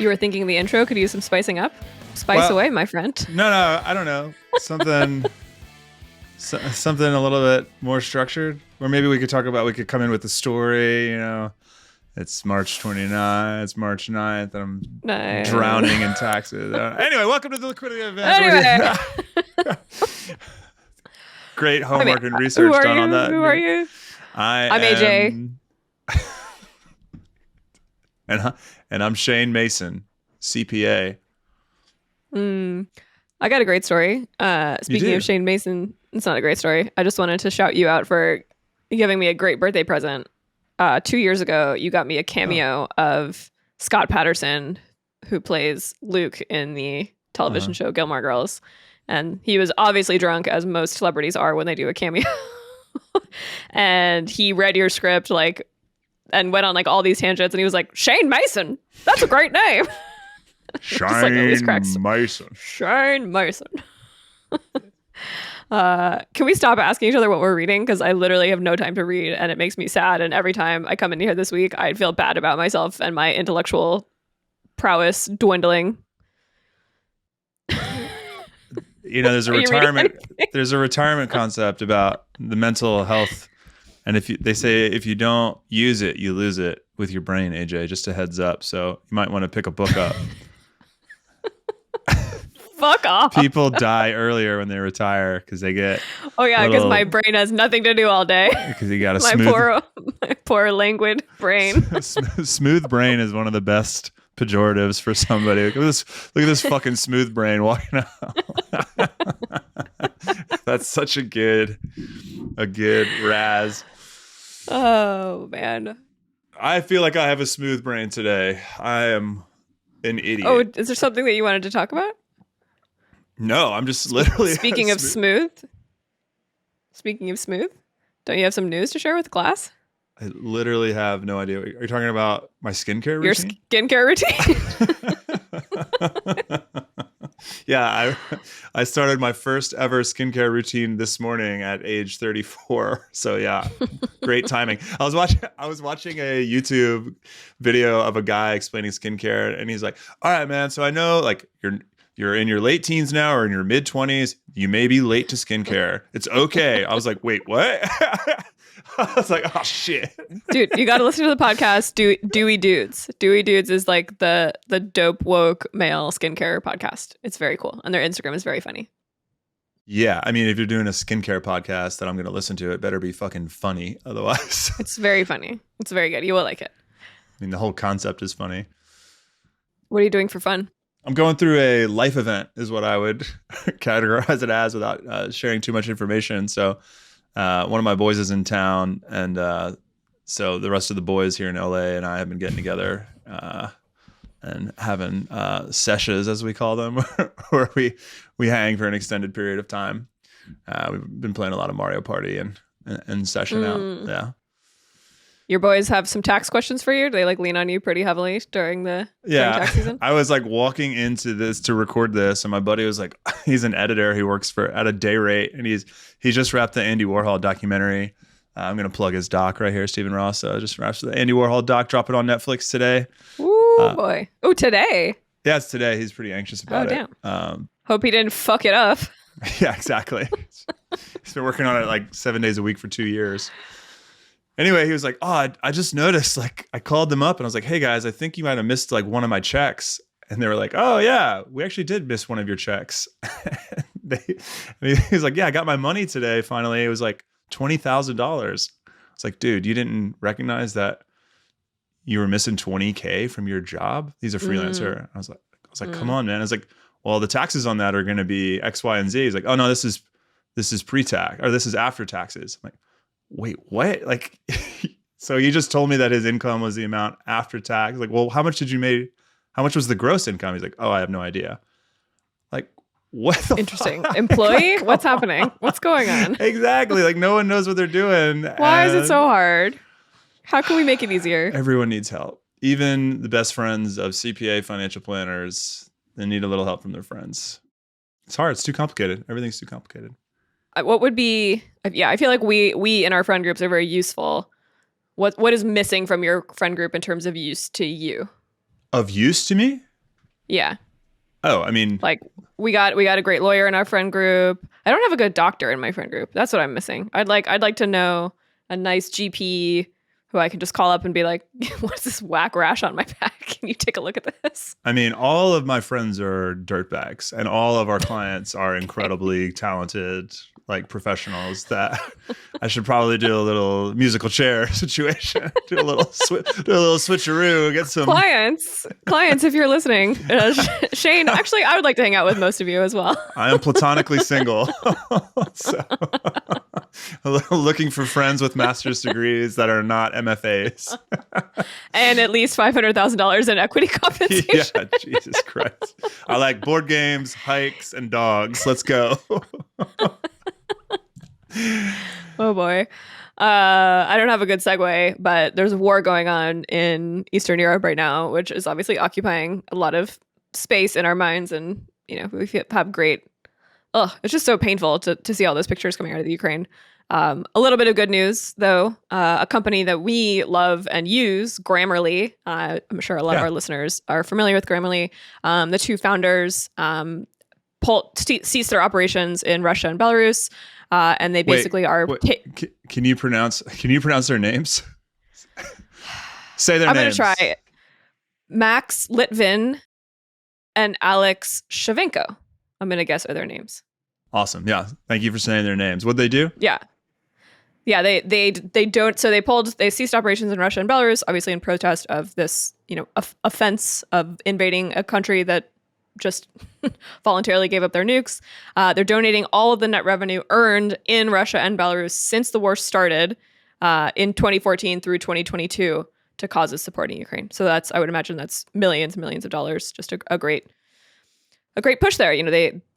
You were thinking the intro could use some spicing up? Spice away, my friend. No, I don't know. Something a little bit more structured. Or maybe we could come in with a story, you know. It's March 29th, it's March 9th, and I'm drowning in taxes. Anyway, welcome to the Liquidity event. Anyway. Great homework and research done on that. Who are you? I'm AJ. And I'm Shane Mason, CPA. I got a great story. Speaking of Shane Mason, it's not a great story. I just wanted to shout you out for giving me a great birthday present. 2 years ago, you got me a cameo of Scott Patterson, who plays Luke in the television show Gilmore Girls. And he was obviously drunk, as most celebrities are when they do a cameo. And he read your script and went on all these tangents. And he was like, Shane Mason, that's a great name. Shane Mason. Shane Mason. Can we stop asking each other what we're reading? Because I literally have no time to read and it makes me sad. And every time I come in here this week, I feel bad about myself and my intellectual prowess dwindling. You know, there's a retirement concept about the mental health. And they say if you don't use it, you lose it with your brain, AJ, just a heads up. So you might want to pick a book up. Fuck off. People die earlier when they retire because they get. Oh yeah, because my brain has nothing to do all day. Because you got a my poor languid brain. Smooth brain is one of the best pejoratives for somebody. Look at this fucking smooth brain walking out. That's such a good razz. Oh man. I feel like I have a smooth brain today. I am an idiot. Oh, is there something that you wanted to talk about? No, I'm just literally... Speaking of smooth, don't you have some news to share with the class? I literally have no idea. Are you talking about my skincare routine? Your skincare routine? Yeah, I started my first ever skincare routine this morning at age 34. So yeah, great timing. I was watching a YouTube video of a guy explaining skincare, and he's like, "All right, man. So I know you're in your late teens now or in your mid 20s. You may be late to skincare. It's okay." I was like, "Wait, what?" I was like, "Oh shit." Dude, you got to listen to the podcast Dewey Dudes. Dewey Dudes is like the dope woke male skincare podcast. It's very cool. And their Instagram is very funny. Yeah, I mean, if you're doing a skincare podcast that I'm going to listen to, it better be fucking funny. Otherwise. It's very funny. It's very good. You will like it. I mean, the whole concept is funny. What are you doing for fun? I'm going through a life event is what I would categorize it as without sharing too much information. So one of my boys is in town, and so the rest of the boys here in LA and I have been getting together and having sessions, as we call them, where we hang for an extended period of time. We've been playing a lot of Mario Party and session out. Yeah. Your boys have some tax questions for you? Do they lean on you pretty heavily during tax season? I was walking into this to record this, and my buddy was like, he's an editor. He works at a day rate, and he just wrapped the Andy Warhol documentary. I'm going to plug his doc right here, Stephen Ross. Just wrapped the Andy Warhol doc, dropping on Netflix today. Ooh, boy. Oh, today? Yeah, it's today. He's pretty anxious about it. Damn. Hope he didn't fuck it up. Yeah, exactly. He's been working on it 7 days a week for 2 years. Anyway, he was like, "Oh, I just noticed, I called them up and I was like, hey guys, I think you might have missed one of my checks." And they were like, "Oh yeah, we actually did miss one of your checks." He was like, "Yeah, I got my money today. Finally." It was $20,000. It's like, dude, you didn't recognize that you were missing $20K from your job? He's a freelancer. I was like, come on, man. I was like, well, the taxes on that are going to be X, Y, and Z. He's like, "Oh no, this is pre-tax, or this is after taxes." I'm like, wait, what? So you just told me that his income was the amount after tax. Well, how much did you make? How much was the gross income? He's like, "Oh, I have no idea." What the Interesting. fuck? Employee? What's happening? What's going on? Exactly. No one knows what they're doing. Why is it so hard? How can we make it easier? Everyone needs help. Even the best friends of CPA financial planners, they need a little help from their friends. It's hard. It's too complicated. Everything's too complicated. What would be? Yeah, I feel like we in our friend groups are very useful. What is missing from your friend group in terms of use to you? Of use to me? Yeah. Oh, I mean, Like we got a great lawyer in our friend group. I don't have a good doctor in my friend group. That's what I'm missing. I'd like to know a nice GP who I can just call up and be like, "What's this whack rash on my back? Can you take a look at this?" I mean, all of my friends are dirtbags, and all of our clients are incredibly talented, like professionals. That I should probably do a little musical chair situation, do a little switcheroo, get some Clients, if you're listening, Shane. Actually, I would like to hang out with most of you as well. I am platonically single, so looking for friends with master's degrees that are not MFAs and at least $500,000 in equity compensation. Yeah, Jesus Christ! I like board games, hikes, and dogs. Let's go. Oh boy. I don't have a good segue, but there's a war going on in Eastern Europe right now, which is obviously occupying a lot of space in our minds. And, we have great, it's just so painful to see all those pictures coming out of the Ukraine. A little bit of good news, though. A company that we love and use, Grammarly. I'm sure a lot of our listeners are familiar with Grammarly. The two founders ceased their operations in Russia and Belarus. And they basically Can you pronounce their names? Say their names. I'm going to try Max Litvin and Alex Shavenko. I'm going to guess are their names. Awesome. Yeah. Thank you for saying their names. What'd they do? Yeah. Yeah. They don't. So they ceased operations in Russia and Belarus, obviously in protest of this, offense of invading a country that just voluntarily gave up their nukes. They're donating all of the net revenue earned in Russia and Belarus since the war started in 2014 through 2022 to causes supporting Ukraine. So I would imagine that's millions and millions of dollars. Just a great push there.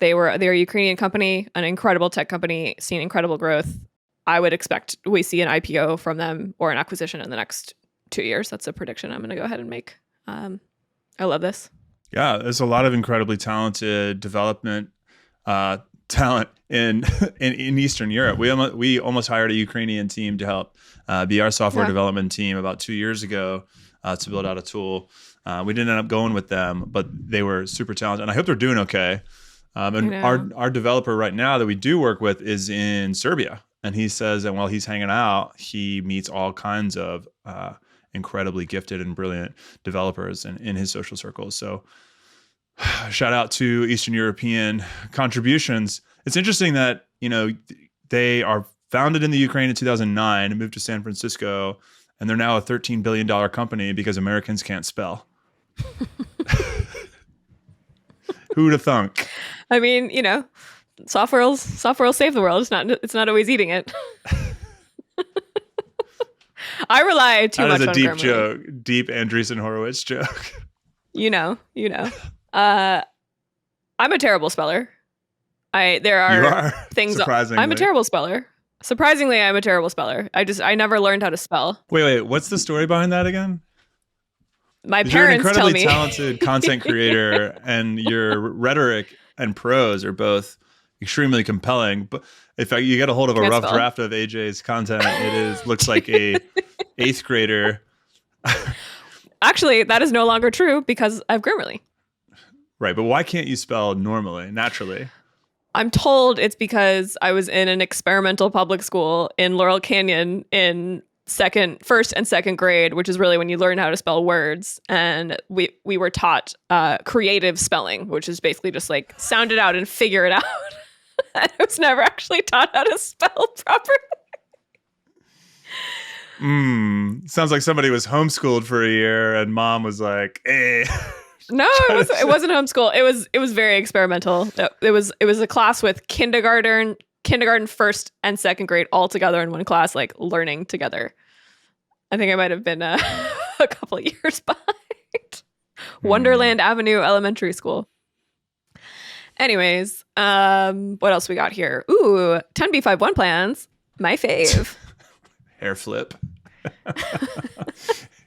They're a Ukrainian company, an incredible tech company, seeing incredible growth. I would expect we see an IPO from them or an acquisition in the next 2 years. That's a prediction I'm going to go ahead and make. I love this. Yeah, there's a lot of incredibly talented development talent in Eastern Europe. We almost hired a Ukrainian team to help be our software development team about 2 years ago to build out a tool. We didn't end up going with them, but they were super talented, and I hope they're doing okay. And our developer right now that we do work with is in Serbia, and he says that while he's hanging out, he meets all kinds of incredibly gifted and brilliant developers in his social circles. So shout out to Eastern European contributions. It's interesting that, they are founded in the Ukraine in 2009 and moved to San Francisco, and they're now a $13 billion company because Americans can't spell. Who'd have thunk? I mean, software will save the world. It's not always eating it. I rely too much on That is a deep Grammarly. joke, deep Andreessen Horowitz joke. I'm a terrible speller. There are things. Surprisingly. I'm a terrible speller. Surprisingly, I'm a terrible speller. I never learned how to spell. Wait, what's the story behind that again? My parents tell me. You're an incredibly talented content creator, and your rhetoric and prose are both extremely compelling. But if you get a hold of a rough draft of AJ's content, looks like a 8th grader. Actually, that is no longer true because I have Grammarly. Right, but why can't you spell normally, naturally? I'm told it's because I was in an experimental public school in Laurel Canyon in first and second grade, which is really when you learn how to spell words. And we were taught creative spelling, which is basically just like sound it out and figure it out. I was never actually taught how to spell properly. Sounds like somebody was homeschooled for a year and mom was like, "Hey." No, it wasn't homeschool. It was very experimental. It was a class with kindergarten, first and second grade all together in one class, like learning together. I think I might have been a couple of years behind. Wonderland Avenue Elementary School. Anyways, what else we got here? Ooh, 10b5-1 plans. My fave. Hair flip.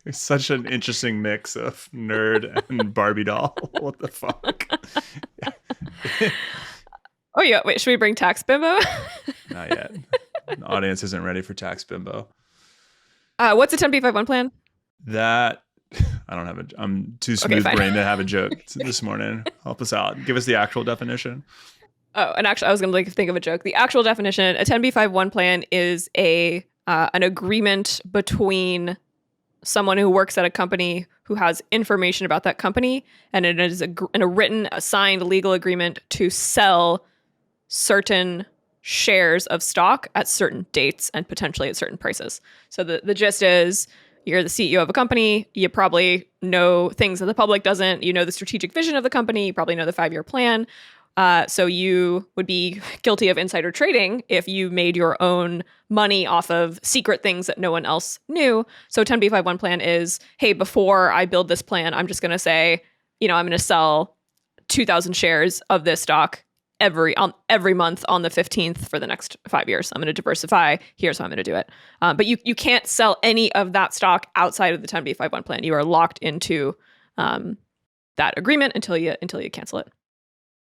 It's such an interesting mix of nerd and Barbie doll. What the fuck? Oh yeah, wait, should we bring Tax Bimbo? Not yet. The audience isn't ready for Tax Bimbo. What's a 10b5-1 plan? That I don't have I'm too Okay, smooth fine. brained to have a joke this morning. Help us out. Give us the actual definition. Oh, and actually, I was going to think of a joke. The actual definition: a 10b5-1 plan is an agreement between someone who works at a company who has information about that company, and it is a written, signed legal agreement to sell certain shares of stock at certain dates and potentially at certain prices. So the gist is, you're the CEO of a company. You probably know things that the public doesn't. You know the strategic vision of the company. You probably know the 5-year plan. So you would be guilty of insider trading if you made your own money off of secret things that no one else knew. So 10b5-1 plan is, hey, before I build this plan, I'm just going to say, I'm going to sell 2,000 shares of this stock every month on the 15th for the next 5 years. I'm going to diversify. Here's how I'm going to do it. But you can't sell any of that stock outside of the 10b5-1 plan. You are locked into that agreement until you cancel it.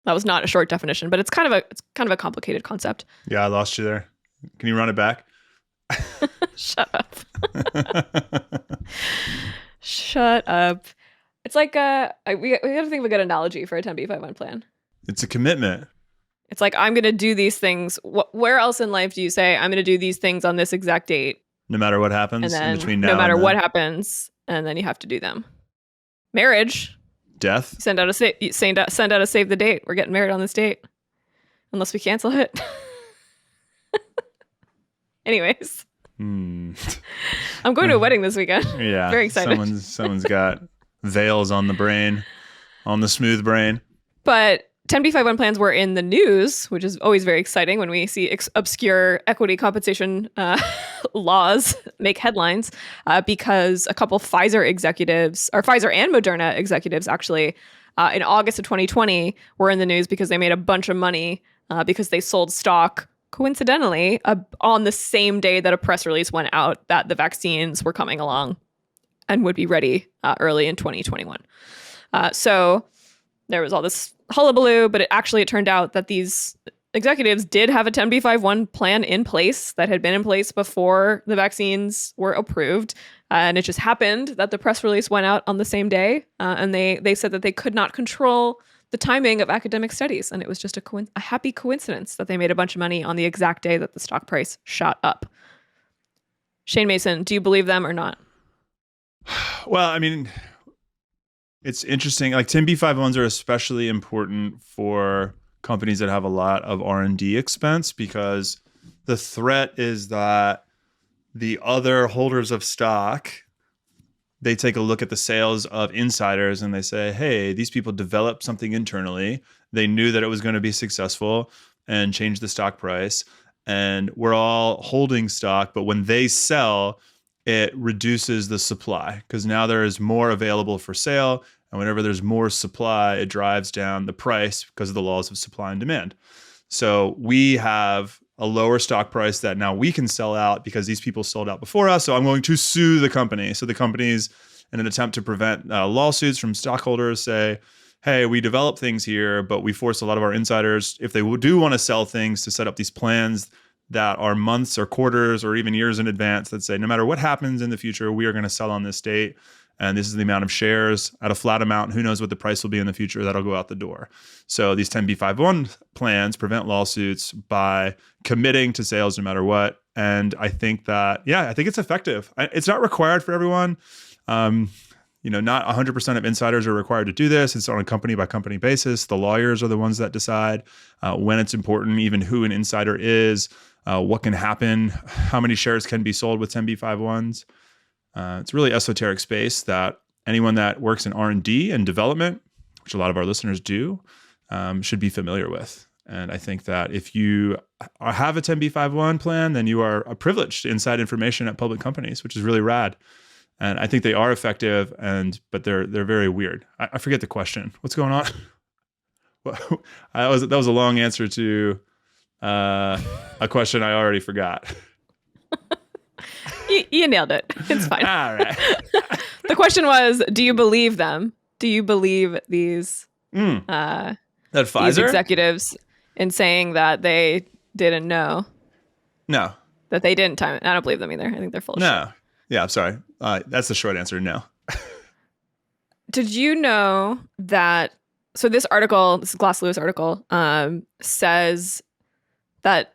That was not a short definition, but it's kind of a complicated concept. Yeah, I lost you there. Can you run it back? Shut up. Shut up. It's like we got to think of a good analogy for a 10b5-1 plan. It's a commitment. It's like, I'm going to do these things. Where else in life do you say, I'm going to do these things on this exact date? No matter what happens And then in between now no matter and what then. happens, and then you have to do them. Marriage. Death. Send out a save the date. We're getting married on this date. Unless we cancel it. Anyways. I'm going to a wedding this weekend. Yeah. Very excited. Someone's got veils on the brain, on the smooth brain. But 10b5-1 plans were in the news, which is always very exciting when we see obscure equity compensation laws make headlines, because a couple Pfizer and Moderna executives actually in August of 2020 were in the news because they made a bunch of money because they sold stock, coincidentally, on the same day that a press release went out that the vaccines were coming along and would be ready early in 2021. So there was all this hullabaloo, but it turned out that these executives did have a 10b5-1 plan in place that had been in place before the vaccines were approved. And it just happened that the press release went out on the same day. And they said that they could not control the timing of academic studies. And it was just a happy coincidence that they made a bunch of money on the exact day that the stock price shot up. Shane Mason, do you believe them or not? Well, I mean, it's interesting. Like 10b5-1s are especially important for companies that have a lot of R&D expense, because the threat is that the other holders of stock, they take a look at the sales of insiders and they say, hey, these people developed something internally. They knew that it was going to be successful and change the stock price. And we're all holding stock, but when they sell, it reduces the supply because now there is more available for sale. And whenever there's more supply, it drives down the price because of the laws of supply and demand. So we have a lower stock price that now we can sell out because these people sold out before us. So I'm going to sue the company. So the companies, in an attempt to prevent lawsuits from stockholders, say, hey, we develop things here, but we force a lot of our insiders, if they do want to sell things, to set up these plans that are months or quarters or even years in advance that say, no matter what happens in the future, we are going to sell on this date. And this is the amount of shares at a flat amount. Who knows what the price will be in the future? That'll go out the door. So these 10b5-1 plans prevent lawsuits by committing to sales no matter what. And I think that, I think it's effective. It's not required for everyone. Not 100% of insiders are required to do this. It's on a company by company basis. The lawyers are the ones that decide when it's important, even who an insider is, what can happen, how many shares can be sold with 10b5-1s. It's really esoteric space that anyone that works in R&D and development, which a lot of our listeners do, should be familiar with. And I think that if you have a 10b5-1 plan, then you are privileged to inside information at public companies, which is really rad. And I think they are effective, but they're very weird. I forget the question. What's going on? That was a long answer to a question I already forgot. You nailed it. It's fine. All right. The question was, do you believe them? Do you believe these That these Pfizer executives in saying that they didn't know? No. That they didn't time it. I don't believe them either. I think they're full of shit. No. Yeah, I'm sorry. That's the short answer. No. Did you know that? So this article, this Glass Lewis article, says that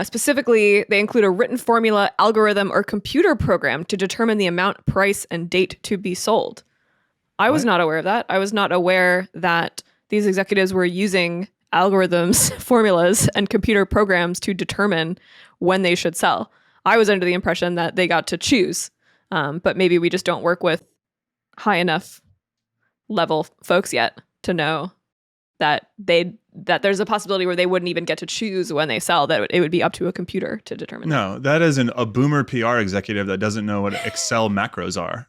specifically they include a written formula, algorithm, or computer program to determine the amount, price, and date to be sold. I was not aware of that. I was not aware that these executives were using algorithms, formulas, and computer programs to determine when they should sell. I was under the impression that they got to choose, but maybe we just don't work with high enough level folks yet to know that there's a possibility where they wouldn't even get to choose when they sell, that it would be up to a computer to determine. No, that is a boomer PR executive that doesn't know what Excel macros are.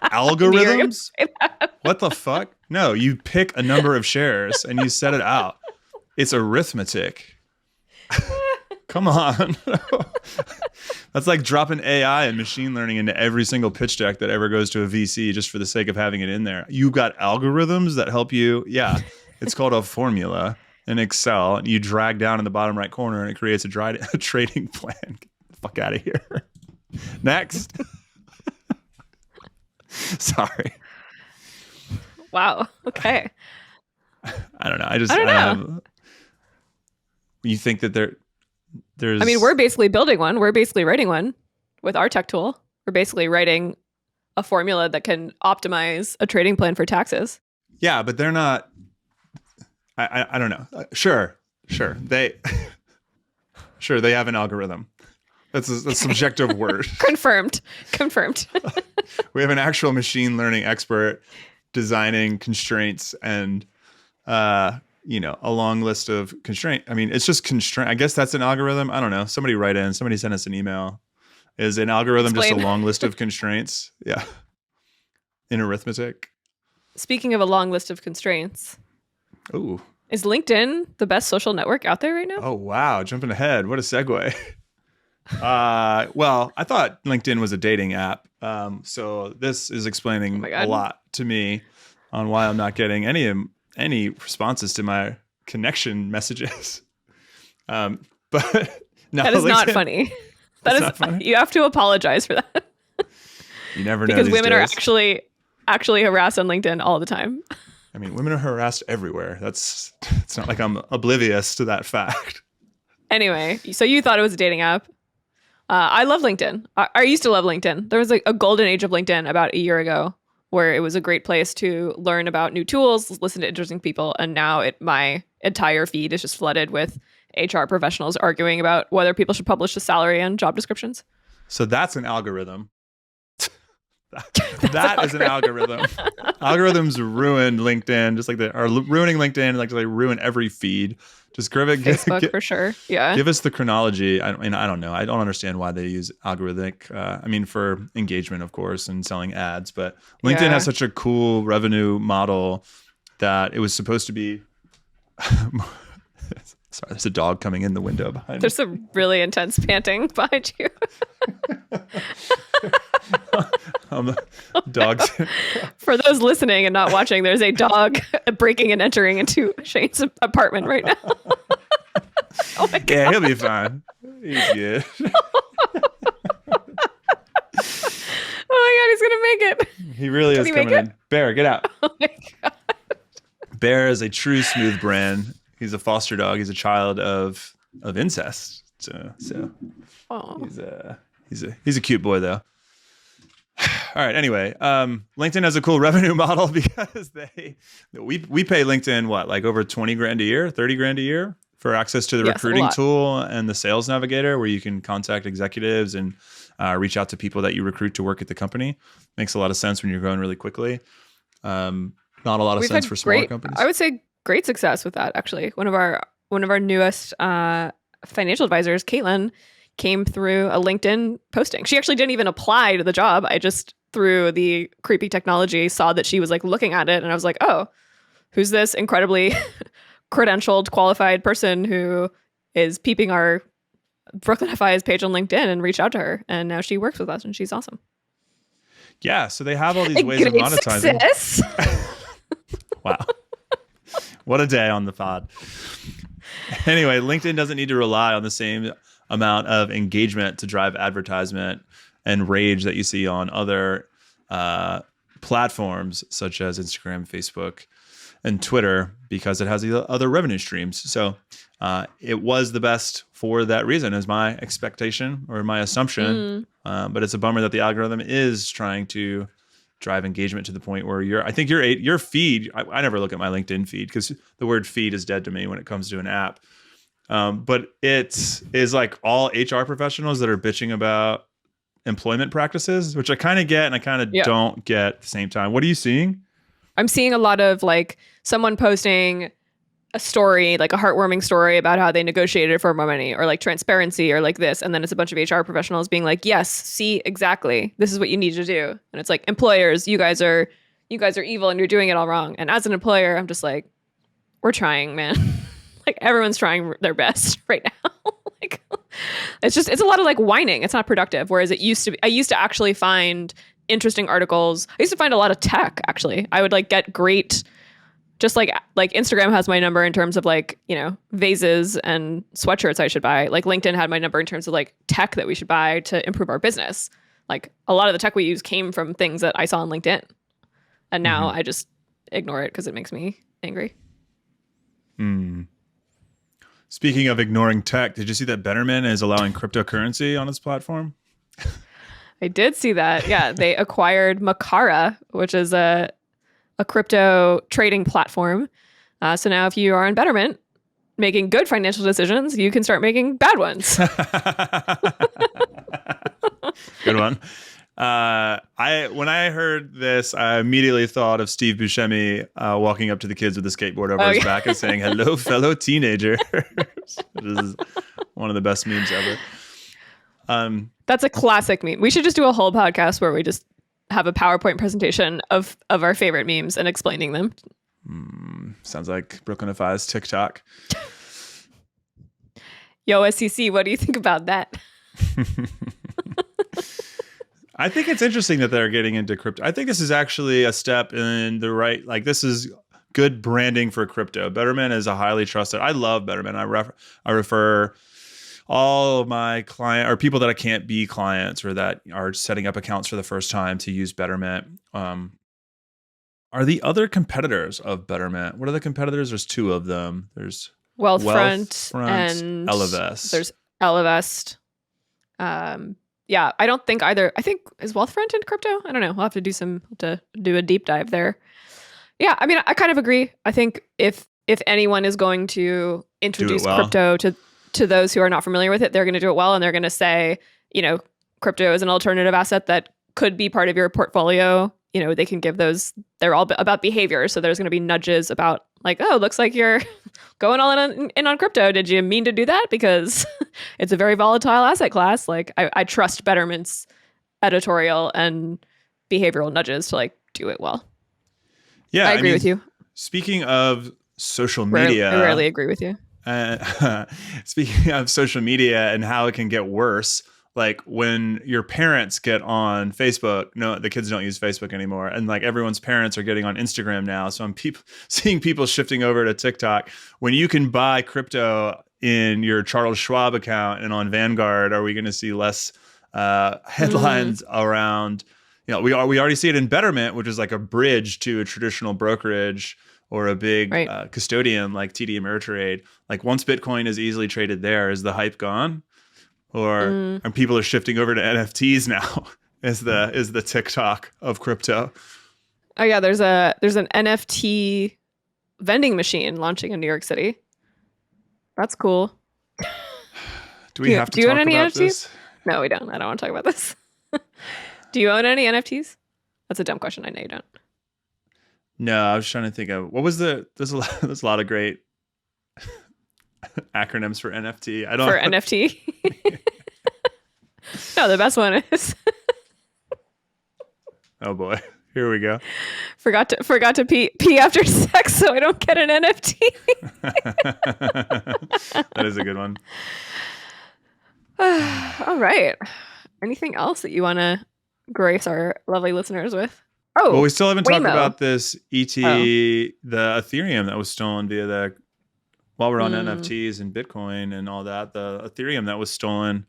Algorithms? What the fuck? No, you pick a number of shares and you set it out. It's arithmetic. Come on. That's like dropping AI and machine learning into every single pitch deck that ever goes to a VC just for the sake of having it in there. You got algorithms that help you. Yeah, it's called a formula in Excel, and you drag down in the bottom right corner and it creates a trading plan. Get the fuck out of here. Next. Sorry. Wow. Okay. I don't know. I don't know. You think that there's... I mean, we're basically building one. We're basically writing one with our tech tool. We're basically writing a formula that can optimize a trading plan for taxes. Yeah, but they're not... I don't know. Sure. They have an algorithm. That's a subjective word. Confirmed. We have an actual machine learning expert designing constraints and, a long list of constraints. I mean, it's just constraint. I guess that's an algorithm. I don't know. Somebody write in. Somebody send us an email. Is an algorithm just a long list of constraints? Yeah. In arithmetic. Speaking of a long list of constraints. Ooh. Is LinkedIn the best social network out there right now? Oh, wow. Jumping ahead. What a segue. Well, I thought LinkedIn was a dating app. So this is explaining a lot to me on why I'm not getting any responses to my connection messages. But no, that is not funny. That is not funny. You have to apologize for that. You never know. Because women are actually harassed on LinkedIn all the time. I mean, women are harassed everywhere. It's not like I'm oblivious to that fact. Anyway, so you thought it was a dating app. I love LinkedIn. I used to love LinkedIn. There was like a golden age of LinkedIn about a year ago where it was a great place to learn about new tools, listen to interesting people. And now my entire feed is just flooded with HR professionals arguing about whether people should publish the salary and job descriptions. So that's an algorithm. That is an algorithm. Algorithms ruin LinkedIn, just like they are ruining LinkedIn, like they ruin every feed. Just Facebook for sure. Yeah. Give us the chronology. I don't know. I don't understand why they use algorithmic. For engagement, of course, and selling ads. But LinkedIn has such a cool revenue model that it was supposed to be. Sorry, there's a dog coming in the window behind me. There's some really intense panting behind you. Dogs. For those listening and not watching, there's a dog breaking and entering into Shane's apartment right now. Oh my God. Yeah, he'll be fine. He's good. Oh my God, he's gonna make it. He really is coming in. Bear, get out. Oh my God. Bear is a true smooth brand. He's a foster dog. He's a child of incest. So he's a cute boy though. All right. Anyway, LinkedIn has a cool revenue model because we pay LinkedIn like over 20 grand a year, 30 grand a year for access to the recruiting tool and the sales navigator, where you can contact executives and reach out to people that you recruit to work at the company. Makes a lot of sense when you're growing really quickly. Not a lot of sense for smaller companies. I would say great success with that. Actually, one of our newest financial advisors, Caitlin, came through a LinkedIn posting. She actually didn't even apply to the job. I just, through the creepy technology, saw that she was like looking at it, and I was like, oh, who's this incredibly credentialed, qualified person who is peeping our Brooklyn FI's page on LinkedIn, and reached out to her, and now she works with us, and she's awesome. Yeah, so they have all these ways of monetizing. Wow. What a day on the pod. Anyway, LinkedIn doesn't need to rely on the same amount of engagement to drive advertisement and rage that you see on other platforms such as Instagram, Facebook, and Twitter because it has the other revenue streams. So it was the best for that reason, is my expectation or my assumption. But it's a bummer that the algorithm is trying to drive engagement to the point where I think your feed, I never look at my LinkedIn feed because the word feed is dead to me when it comes to an app. But it is like all HR professionals that are bitching about employment practices, which I kind of get and I kind of don't get at the same time. What are you seeing? I'm seeing a lot of like someone posting a story, like a heartwarming story about how they negotiated for more money, or like transparency, or like this. And then it's a bunch of HR professionals being like, yes, see, exactly. This is what you need to do. And it's like, employers, you guys are evil and you're doing it all wrong. And as an employer, I'm just like, we're trying, man. Like everyone's trying their best right now. Like it's a lot of like whining. It's not productive. Whereas I used to actually find interesting articles. I used to find a lot of tech, actually. I would like get great, just like Instagram has my number in terms of like, you know, vases and sweatshirts I should buy. Like LinkedIn had my number in terms of like tech that we should buy to improve our business. Like a lot of the tech we use came from things that I saw on LinkedIn. And now I just ignore it because it makes me angry. Speaking of ignoring tech, did you see that Betterment is allowing cryptocurrency on its platform? I did see that. Yeah, they acquired Makara, which is a crypto trading platform. So now if you are on Betterment making good financial decisions, you can start making bad ones. Good one. When I heard this, I immediately thought of Steve Buscemi walking up to the kids with a skateboard over his back and saying, "Hello, fellow teenager." This is one of the best memes ever. That's a classic meme. We should just do a whole podcast where we just have a PowerPoint presentation of our favorite memes and explaining them. Sounds like Brooklyn Five's TikTok. Yo, SEC, what do you think about that? I think it's interesting that they're getting into crypto. I think this is actually a step in the right, like this is good branding for crypto. Betterment is a highly trusted. I love Betterment. I refer all of my client or people that I can't be clients or that are setting up accounts for the first time to use Betterment. Are the other competitors of Betterment? What are the competitors? There's two of them. There's Wealthfront and Ellevest. There's Ellevest. Yeah, I don't think either. I think is Wealthfront in crypto? I don't know. We'll have to do a deep dive there. Yeah, I mean, I kind of agree. I think if anyone is going to introduce crypto to those who are not familiar with it, they're going to do it well, and they're going to say, you know, crypto is an alternative asset that could be part of your portfolio. You know, they can give those. They're all about behavior, so there's going to be nudges about like, oh, looks like you're going all in on crypto. Did you mean to do that? Because it's a very volatile asset class. Like I trust Betterment's editorial and behavioral nudges to like do it well. Yeah, I agree with you. Speaking of social media, I rarely agree with you. Speaking of social media and how it can get worse, like when your parents get on Facebook, no, the kids don't use Facebook anymore. And like everyone's parents are getting on Instagram now. So I'm seeing people shifting over to TikTok. When you can buy crypto in your Charles Schwab account and on Vanguard, are we going to see less headlines around, you know, we already see it in Betterment, which is like a bridge to a traditional brokerage or a big custodian like TD Ameritrade. Like once Bitcoin is easily traded there, is the hype gone? Or and people are shifting over to NFTs now is the TikTok of crypto. Oh yeah, there's an NFT vending machine launching in New York City. That's cool. Do you talk own any about NFTs? This? No, we don't. I don't want to talk about this. Do you own any NFTs? That's a dumb question. I know you don't. No, I was trying to think of what was there's a lot of great acronyms for NFT. I don't for NFT. No, the best one is. Oh boy, here we go. Forgot to pee after sex, so I don't get an NFT. That is a good one. All right. Anything else that you want to grace our lovely listeners with? Oh, well, we still haven't talked Waymo. about this the Ethereum that was stolen via while we're on NFTs and Bitcoin and all that, the Ethereum that was stolen.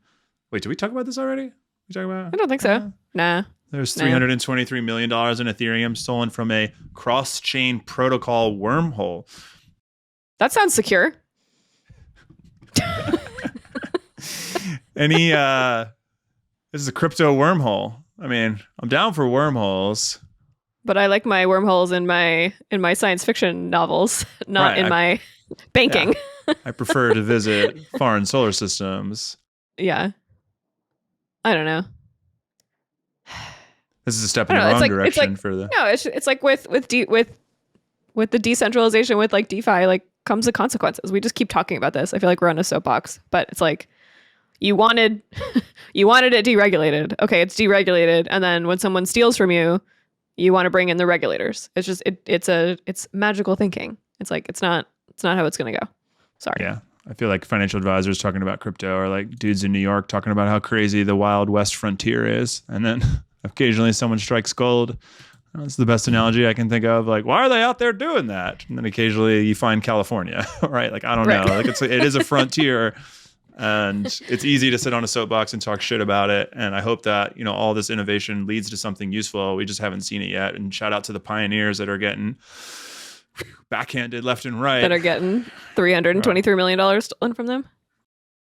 Wait, did we talk about this already? I don't think so. Nah. There's $323 million in Ethereum stolen from a cross-chain protocol wormhole. That sounds secure. This is a crypto wormhole. I mean, I'm down for wormholes. But I like my wormholes in my science fiction novels, not in my banking. Yeah, I prefer to visit foreign solar systems. Yeah. I don't know. This is a step in the wrong direction for the. No, it's like with the decentralization with like DeFi, like comes the consequences. We just keep talking about this. I feel like we're on a soapbox, but it's like you wanted it deregulated. Okay, it's deregulated, and then when someone steals from you, you want to bring in the regulators. It's just it's magical thinking. It's like it's not how it's gonna go. Sorry. Yeah. I feel like financial advisors talking about crypto are like dudes in New York talking about how crazy the Wild West frontier is. And then occasionally someone strikes gold. That's the best analogy I can think of. Like, why are they out there doing that? And then occasionally you find California, right? Like, I don't know. Like it is a frontier and it's easy to sit on a soapbox and talk shit about it. And I hope that, all this innovation leads to something useful. We just haven't seen it yet. And shout out to the pioneers that are getting backhanded left and right. That are getting $323 million stolen from them.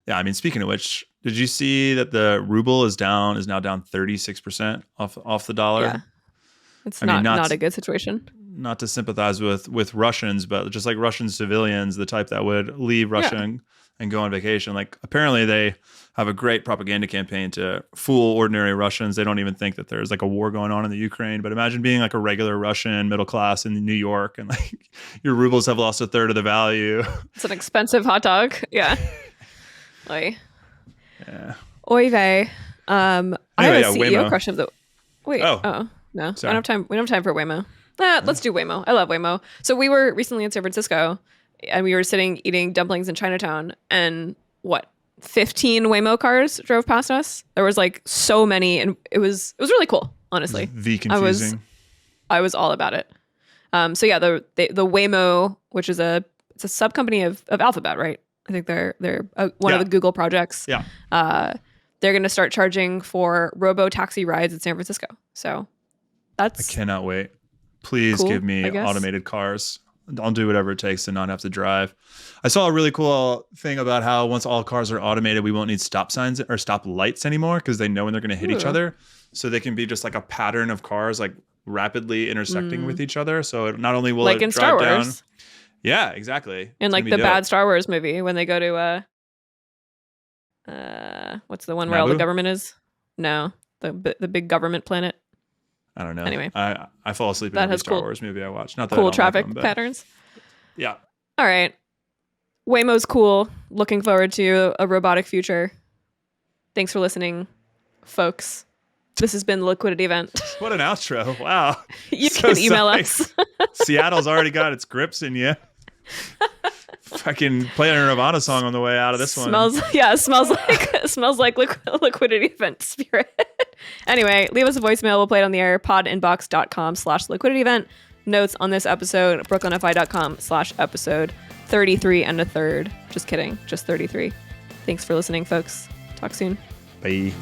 Yeah, I mean, speaking of which, did you see that the ruble is now down 36% off the dollar? Yeah, it's not a good situation. Not to sympathize with Russians, but just like Russian civilians, the type that would leave Russia and go on vacation. Like apparently they have a great propaganda campaign to fool ordinary Russians. They don't even think that there's like a war going on in the Ukraine. But imagine being like a regular Russian middle class in New York and like your rubles have lost a third of the value. It's an expensive hot dog. Yeah. Oy. Yeah. Oy vey. I have a CEO Waymo. question though. Wait. Oh no. Sorry. We don't have time for Waymo. Let's do Waymo. I love Waymo. So we were recently in San Francisco and we were sitting eating dumplings in Chinatown and 15 Waymo cars drove past us. There was like so many and it was really cool, honestly. Confusing. I was all about it. So yeah, the Waymo, which is it's a sub company of Alphabet, right? I think they're one of the Google projects. Yeah. They're going to start charging for robo taxi rides in San Francisco. So I cannot wait. Please give me automated cars. I'll do whatever it takes to not have to drive. I saw a really cool thing about how once all cars are automated, we won't need stop signs or stop lights anymore because they know when they're going to hit each other. So they can be just like a pattern of cars like rapidly intersecting with each other. So not only will it in drive Star down. Wars. Yeah, exactly. In like the bad Star Wars movie when they go to what's the one where all the government is? No, the big government planet. I don't know. Anyway, I fall asleep in every Star Wars movie I watch. Not that cool traffic patterns. Yeah. All right. Waymo's cool. Looking forward to a robotic future. Thanks for listening, folks. This has been the Liquidity event. What an outro. Wow. You can email us. Seattle's already got its grips in you. Fucking playing a Nirvana song on the way out of this one. Smells like Liquidity event spirit. Anyway, leave us a voicemail. We'll play it on the air. podinbox.com/liquidity event. Notes on this episode, brooklynfi.com/episode 33 and a third. Just kidding. Just 33. Thanks for listening, folks. Talk soon. Bye.